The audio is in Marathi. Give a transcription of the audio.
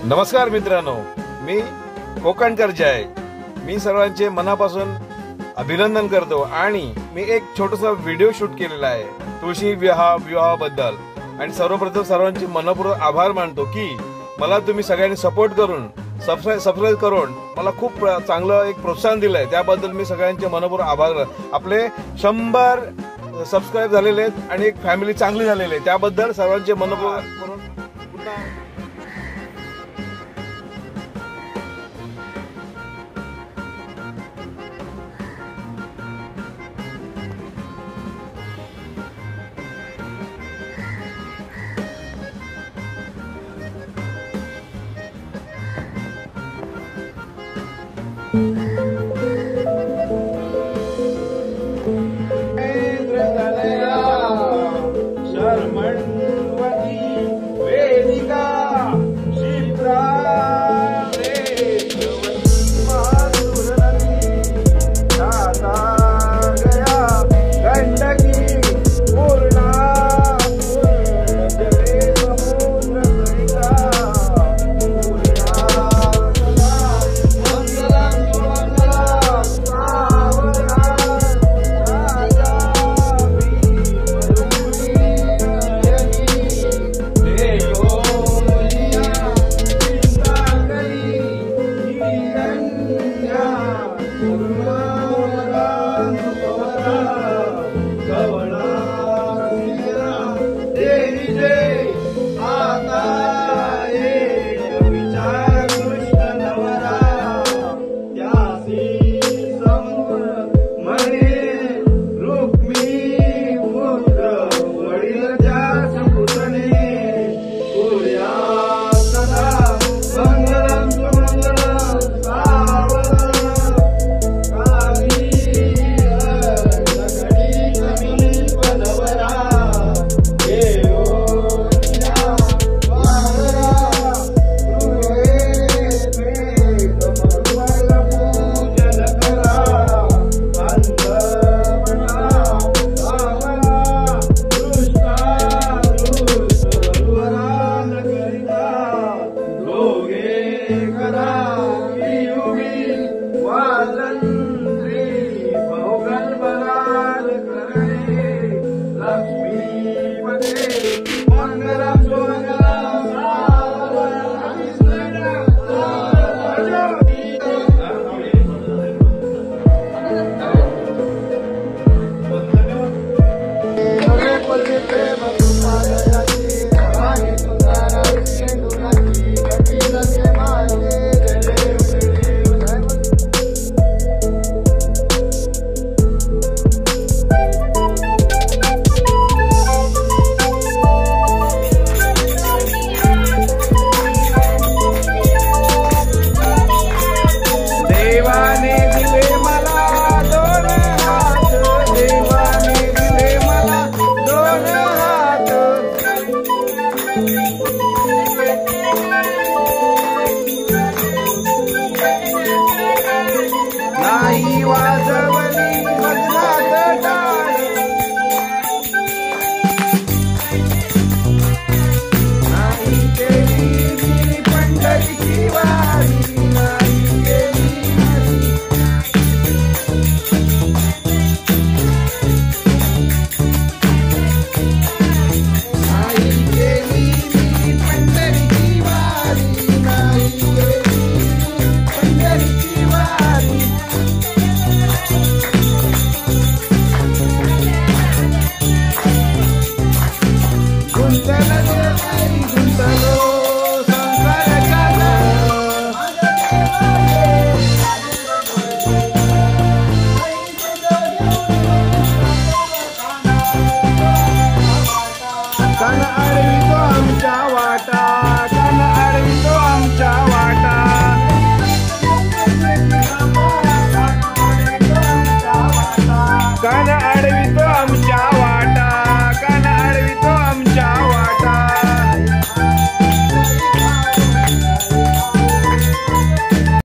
नमस्कार मित्रांनो, मी कोकणकर जय. मी सर्वांचे मनापासून अभिनंदन करतो आणि मी एक छोटासा व्हिडिओ शूट केलेला आहे तुळशी विवाहाबद्दल. आणि सर्वप्रथम सर्वांचे मनपूर्वक आभार मानतो की मला तुम्ही सगळ्यांनी सपोर्ट करून सबस्क्राईब करून मला खूप चांगलं एक प्रोत्साहन दिलंय. त्याबद्दल मी सगळ्यांचे मनपूर्वक आभार. आपले 100 सबस्क्राईब झालेले आहेत आणि एक फॅमिली चांगली झालेली आहे. त्याबद्दल सर्वांचे मनपूर्वक करून पुन्हा Thank you.